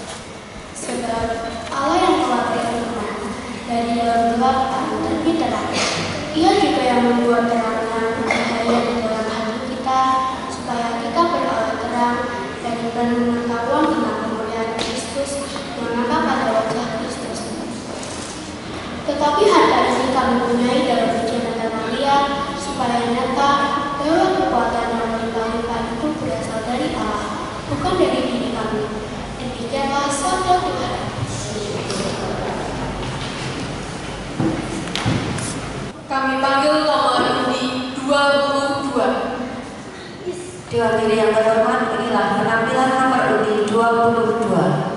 Sebab Allah yang telah berfirman, dari dalam gelap akan terbit terang, Ia juga yang membuat terangnya bercahaya di dalam hati kita, supaya kita beroleh terang dari pengetahuan tentang kemuliaan Kristus yang nampak pada wajah Kristus. Tetapi harta ini kami punyai dalam bejana tanah liat, supaya nyata bahwa kekuatan yang melimpah-limpah itu berasal dari Allah, bukan dari diri kami. Demikianlah sabda Tuhan. Kami panggil nomor undi 22. Dewan Juri yang terhormat, inilah penampilan nomor undi 22.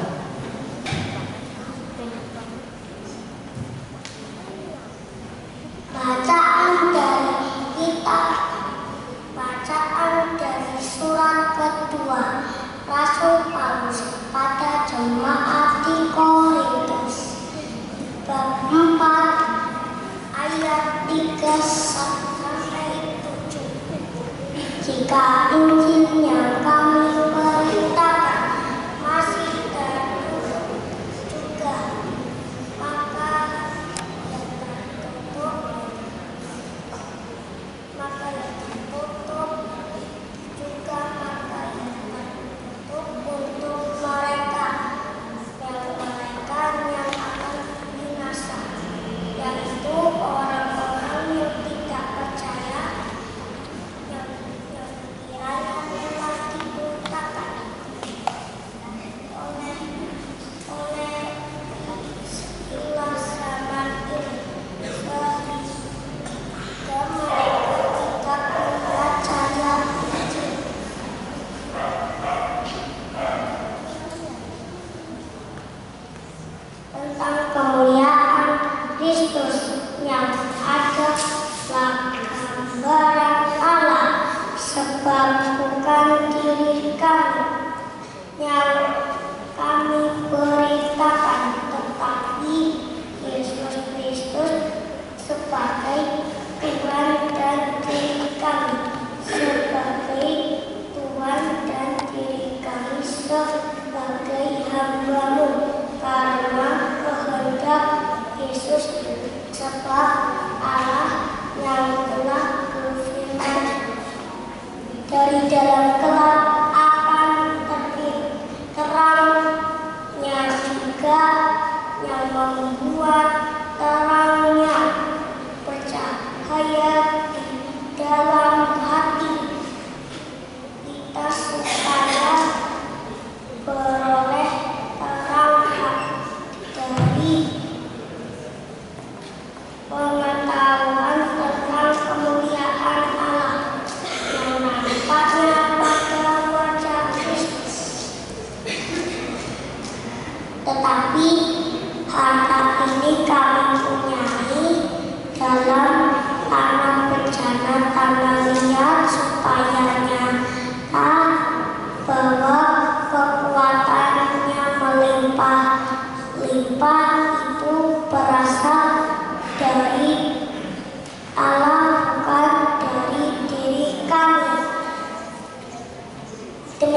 Bacaan dari surat kedua Rasul Paulus pada jemaat di Korintus, bab 4 ayat 3-7. Jika Injil yang kami beritakan masih tertutup juga, maka yang tertutup juga untuk mereka yang akan binasa, yaitu orang-orang yang tidak percaya, yang kiranya telah dibutakan oleh ilah zaman ini, sehingga mereka tidak melihat cahaya Injil. Tentang kemuliaan Kristus yang adalah gambaran Allah, sebab bukan diri kami yang kami beritakan, tetapi Yesus Kristus sebagai Tuhan, dan diri kami sebagai Tuhan, dan diri kami sebagai hamba-Mu karena kehendak Yesus. Sebab Allah yang telah berfirman, dari dalam gelap akan terbit terang, yang juga yang membuat terangnya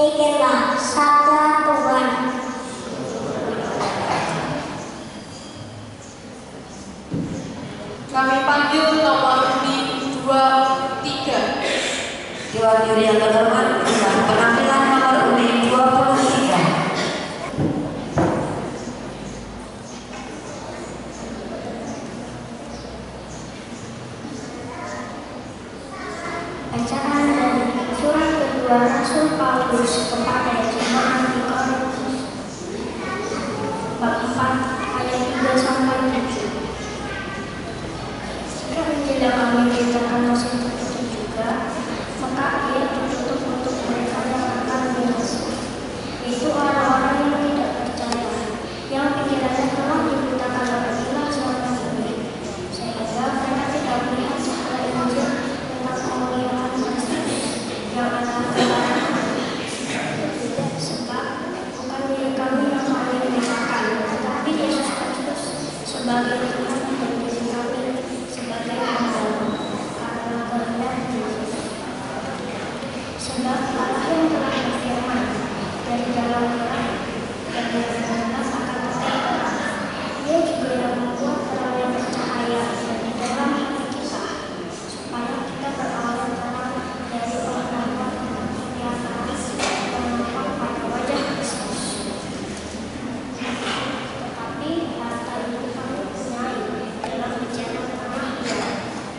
Demikianlah sabda Tuhan. Kami panggil nomor undi 23. Dewan Juri yang terhormat, penampilan nomor undi 23. Bacaan dari surat kedua Rasul Paulus kepada jemaat di Korintus bab 4 ayat 3 sampai 7. Jika Injil yang kami beritakan masih tertutup juga, maka ia tertutup untuk mereka yang akan binasa, yaitu orang-orang yang tidak percaya, yang pikirannya telah dibutakan oleh ilah selama ini, sehingga mereka tidak melihat cahaya Injil tentang kemuliaan Kristus yang adalah kebenaran. Sebab bukan diri kami yang kami beritakan, tetapi Yesus Kristus sebagai Tuhan dan diri kami sebagai hamba adalah kehendak Yesus. Sebab Allah yang telah berfirman dari dalam Quran dan benar-benar akan tercapai, Dia juga yang membuat terang yang bercahaya di dalam hati kita, supaya kita beroleh terang dari pengetahuan tentang yang Allah yang nampak pada wajah Kristus. Tetapi harta itu kami punyai dalam bicara tentang Dia,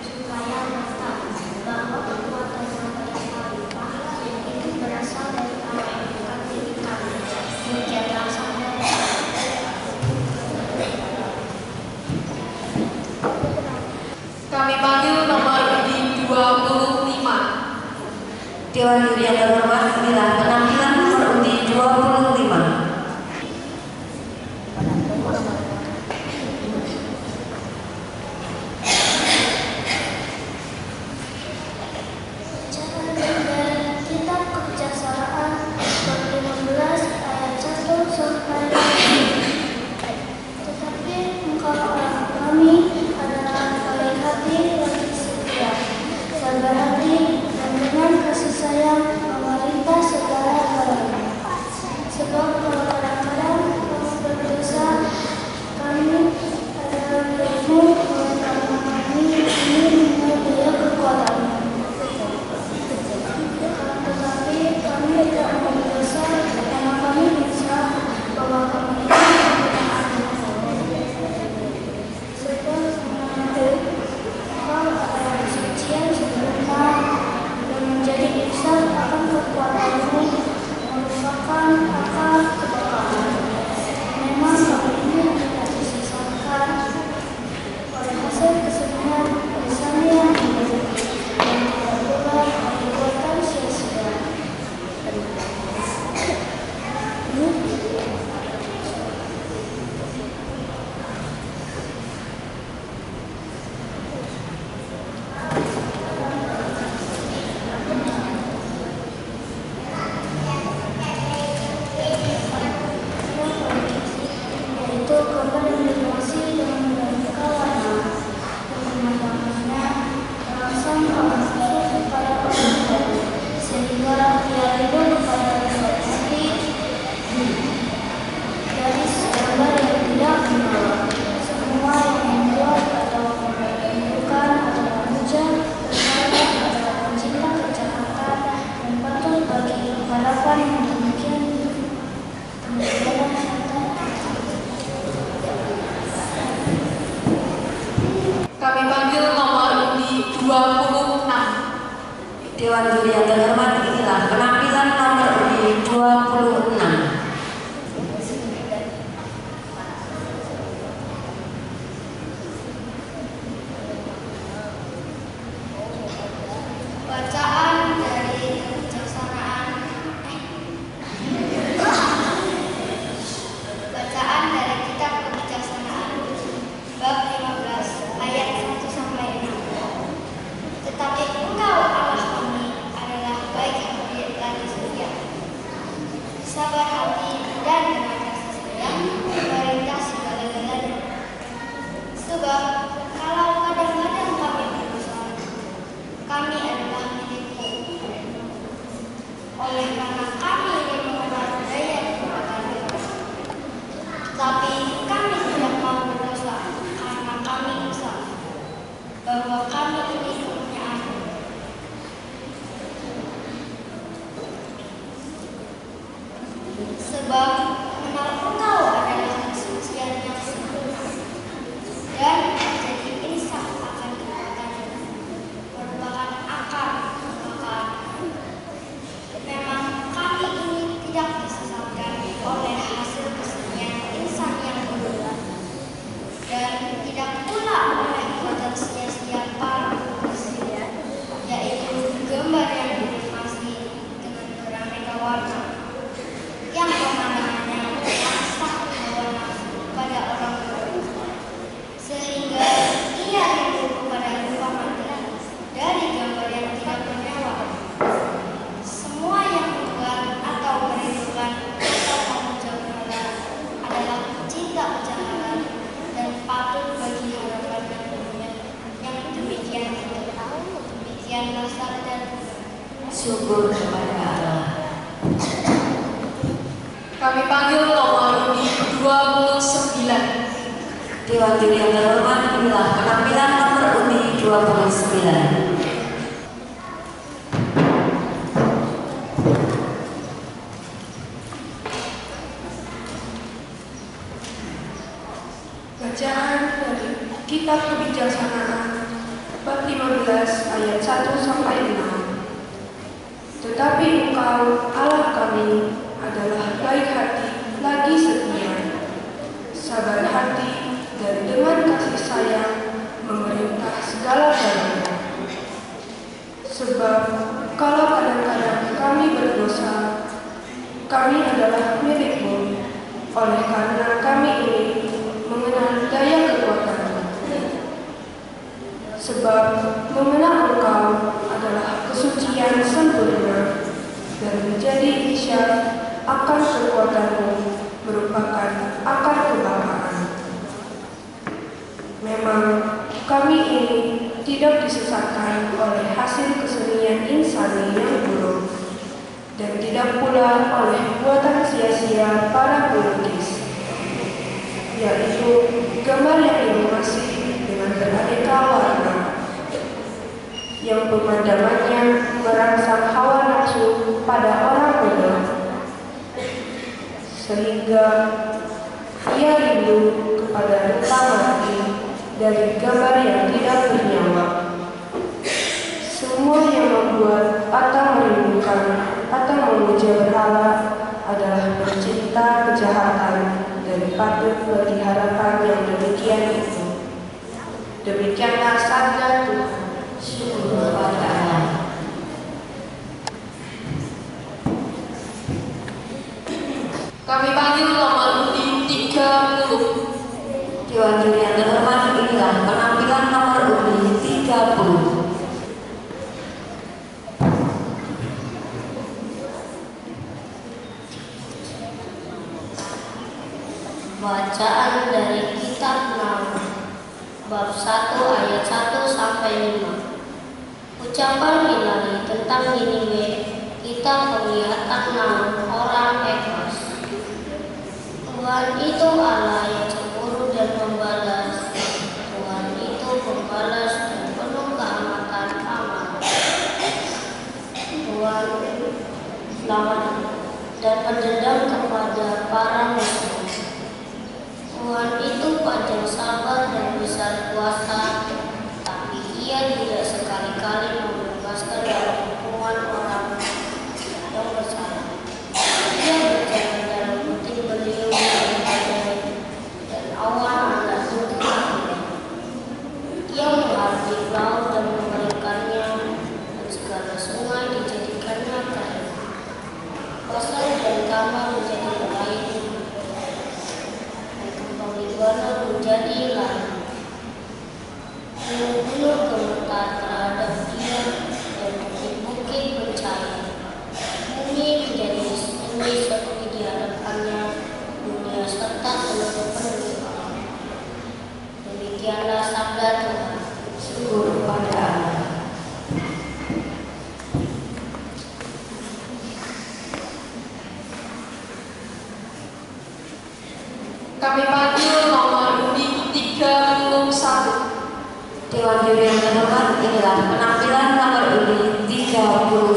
supaya nyata bahwa kekuatan yang berlimpah itu berasal dari Allah, bukan dari kami. Demikianlah sabda. Kami panggil nomor undi 25. Dewan Juri yang terhormat, inilah penampilan nomor undi 25. Bacaan dari Kitab Kebijaksanaan bab 15 ayat 1 sampai 5. Tetapi engkau orang kami adalah baik hati lagi setia, sabar hati dan dengan kasih sayang memerintah segala galanya. Sebab kalau kadang-kadang kamu berdosa, kami adalah milikmu, oleh karena kami ingin mengambil kekuatanmu. Tetapi kami tidak mau berdosa karena kami bisa bahwa kami itu sebab engkau adalah kesucian sebentar dan menjadi ihsan akan kekuatanmu, merupakan akal kebakaran. Memang kami ini tidak disesatkan oleh hasil kesenian lisannya dan tidak pula perbuatan sia-sia. Yaitu gambar yang dihiasi dengan beraneka warna, dan pemandangannya terangsang langsung kepada orang, sehingga ia rindu kepada refleksi dari gambar yang tidak membawa. Semua yang membuat atau menunjukkan adalah hujan, bersalah adalah pencinta kejahatan, dan patut bagi harapan yang demikian. Demikianlah sabda. Kami panggil nomor undi 26. Dewan Juri yang terhormat, inilah penampilan nomor undi 26. Bacaan dari kebijaksanaan Bacaan dari Kitab Kebijaksanaan bab 15 ayat 1 sampai 6. Tetapi engkau Allah kami adalah baik hati lagi setia, sabar hati dan dengan kasih sayang memerintah segala-galanya. Sebab kalau kadang-kadang kami berdosa, kami adalah milikmu. Oleh karena kami sebab mengenal Engkau adalah kesucian yang sempurna dan menjadi insan akan kekuatanmu, merupakan akar kekekalan. Memang kami ini tidak disesatkan oleh hasil kesenian insan yang berulang dan tidak pula oleh buatan sia-sia para pelukis, yaitu gambar yang dinikmati dengan beraneka warna yang pemandangannya merasa membawa nafsu pada orang lain, sehingga ia rindu kepada rupa mati dari gambar yang tidak bernyawa. Semua yang membuat atau merindukan atau memuja berhala adalah cinta berjalan dan patut bagi harapan dan dunia yang demikian itu. Demikianlah sabda Syukur kepada Allah. Kami panggil nomor 29. Dewan Juri yang terhormat, inilah penampilan nomor undi 29. Bacaan dari Kitab Kebijaksanaan bab 15 ayat 1 sampai 6. Tetapi Engkau, Allah kami, adalah baik hati lagi setia, sabar hati dan dengan kasih sayang memerintah segala galanya. Sebab kalau kadang-kadang kami berdosa, kami adalah milik-Mu, oleh karena kami ini mengenal daya kekuatan-Mu. Sebab mengenal Engkau adalah kesucian sempurna dan menjadi isyarat akan kekuatan-Mu merupakan akar kebanggaan. Memang kami ini tidak disesatkan oleh hasil kesenian insani yang buruk dan tidak pula oleh buatan sia-sia para pelukis, yaitu gambar yang dihiasi dengan beraneka warna, yang pemandangannya merangsang hawa nafsu pada orang muda, sehingga ia rindu kepada rupa mati dari gambar yang tidak bernyawa. Semua yang membuat atau merindukan atau memuja berhala adalah pencinta kejahatan dan patut bagi harapan yang demikian itu. Demikianlah sabda Tuhan. Syukur kepada Allah. Kami panggil nomor undi 30. Dewan Juri yang terhormat, inilah penampilan nomor undi 30. Bacaan dari Kitab Naum bab 1 ayat 1 sampai 5. Ucapan ilahi tentang Niniwe, kita penglihatan Naum orang Ekros. Tuhan itu Allah yang cemburu dan membalas. Tuhan itu pembalas dan penuh keamatan amat. Tuhan lawan dan pendendam kepada para musuh. Tuhan itu panjang sabar dan besar kuasa, tapi Ia tidak sekali-kali membebaskan dari hukuman orang yang bersalah. Ia berjalan dalam puting beliung dan badai dan awan adalah tuntutannya. Ia menghardik laut dan mengeringkannya, dan segala sungai dijadikannya kering. Pasar dan kamar menjadi air, Gunung menjadi lain. Gunung gemetar terhadap Dia dan bukit-bukit bercair. Bumi menjadi sunyi seperti di hadapannya, dunia serta seluruh penduduk. Demikianlah sabda Tuhan. Syukur kepada Allah. Kami panggil nomor undi 31. Dewan Juri yang terhormat, inilah penampilan nomor undi 31.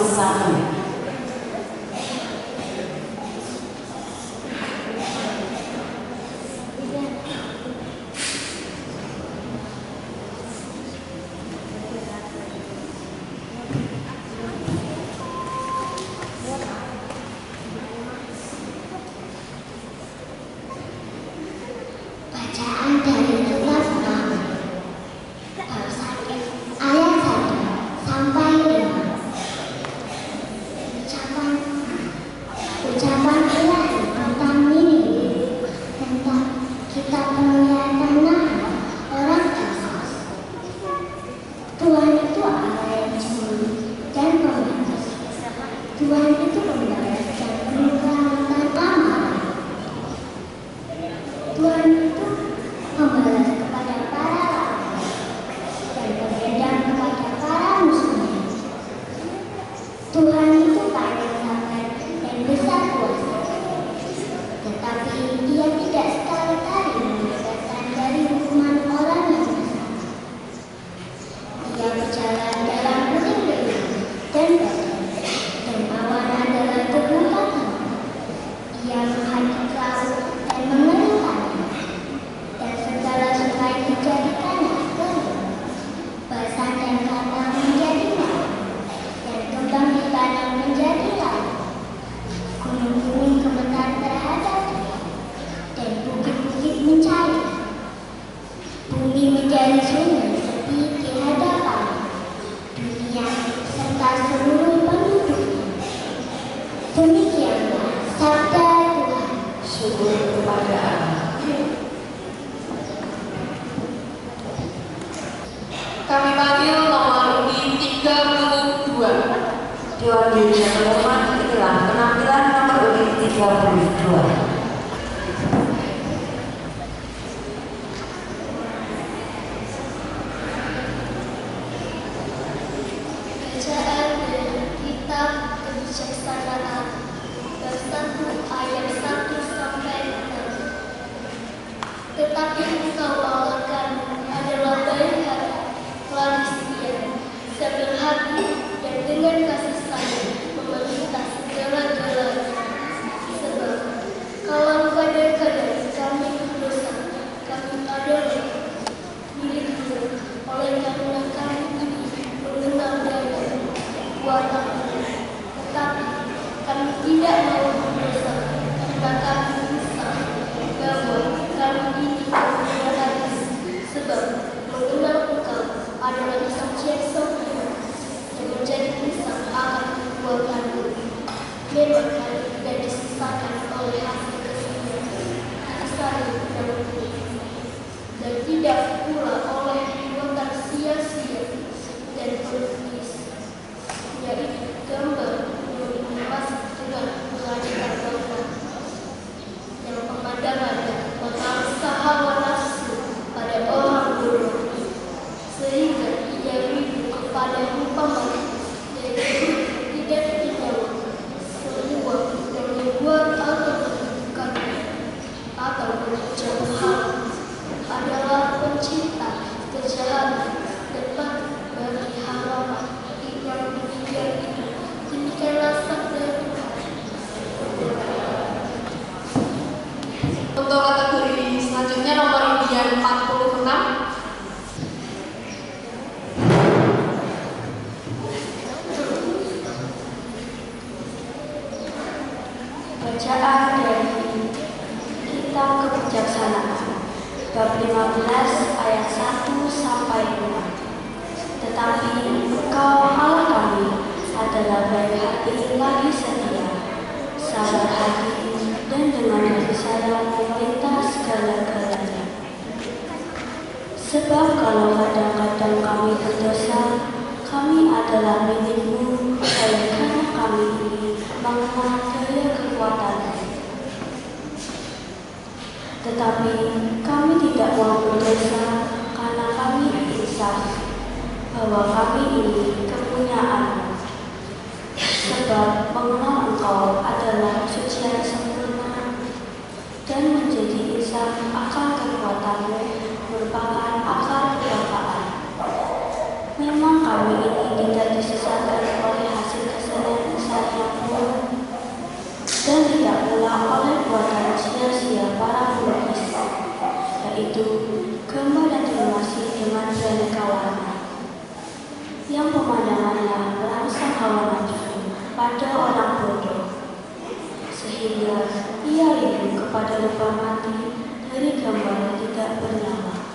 Tuhan itu pembalas dan penuh rahmat dan amanah. Tuhan itu membalas kepada para rakyat dan pembedam kepada para musuhnya. Tuhan itu pandai sabar dan besar kuasa, tetapi Ia tidak sekali-kali membebaskan dari hukuman orang yang bersalah. Ia berjalan dalam puting-beliung dan badai, dan awan adalah tegukan. Ia menghadap laut dan mengeringkannya, dan segala sungai dijadikannya kering. Basah dan kandang menjadi merah, dan kembang di ladang menjadi laut. Gunung-gunung gemetar terhadap Dia, dan bukit-bukit mencair. Bumi menjadi sunyi sepi di hadapannya, dunia serta seluruh penduduknya. Demikianlah sabda Tuhan. Syukur kepada Allah. Kami panggil nomor undi 32. Dewan Diri yang terhormat, inilah penampilan nomor undi 32. Bacaan dari Kitab Kebijaksanaan bab 1 ayat 1 sampai 6. Tetapi engkau Allah kami adalah baik hati, pelan setia, sabar hati, dan dengan kasih sayang memerintah segala-galanya. Sebab kalau kadang-kadang kami berdosa, kami adalah milikmu, oleh karena kami ini mengenal daya kekuatan. Tetapi kami tidak mau berdosa karena kami insaf bahwa kami ini adalah habis, sebab mengenal Engkau adalah kesaksian sempurna yang menjadi insaf akan kekuatanmu. Memang kami tidak disisakan oleh hasil kesedihan, saling menanggung, dan tidak pula oleh perbuatan sia-sia dan politis, yaitu gambar mengimas dengan pengadilan bangsa yang pemandangannya memaksa hawa nafsu pada orang bodoh, sehingga ia rindu kepada umpama yaitu tidak ditahu semua yang membuat atau menunjukkan atau menjauh hal adalah pencinta kejahatan depan bagi halaman yang demikian itu. Demikianlah sabda Tuhan. Untuk kategori selanjutnya nomor undian 46. Bacaan dari Kitab Kebijaksanaan bab 15 ayat 1 sampai 5. Tetapi Engkau Allah kami adalah baik hati lagi setia, sabar hati, dan dengan kasih sayang memerintah segala-galanya. Sebab kalau kadang-kadang kami berdosa, kami adalah milikmu, oleh karena kami ini mengenal daya kekuatan. Tetapi kami tidak mau berdosa karena kami insaf bahwa kami ini kepunyaan. Sebab mengenal Engkau adalah kesucian sempurna, dan menjadi insaf akan kekuatanmu merupakan akar kebanggaan. Memang kami ini tidak disesatkan oleh hasil kesalahan yang buruk, dan tidak pula oleh buatan sia-sia para pelukis, yaitu gambar dan animasi dengan beraneka warna, yang pemandangannya merangsang hawa nafsu pada orang bodoh, sehingga ia rindu kepada lubang mati dari gambar yang tidak bernyawa.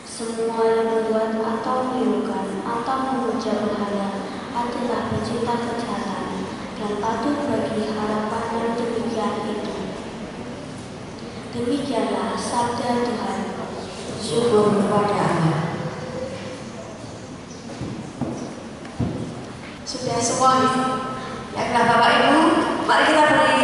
Semua yang membuat atau menirukan atau memuja berhala adalah pencinta kejahatan dan patut bagi harapan yang demikian itu. Demikianlah sabda Tuhan. Syukur kepada Allah. Sudah semua nih. Baiklah Bapak Ibu, mari kita beri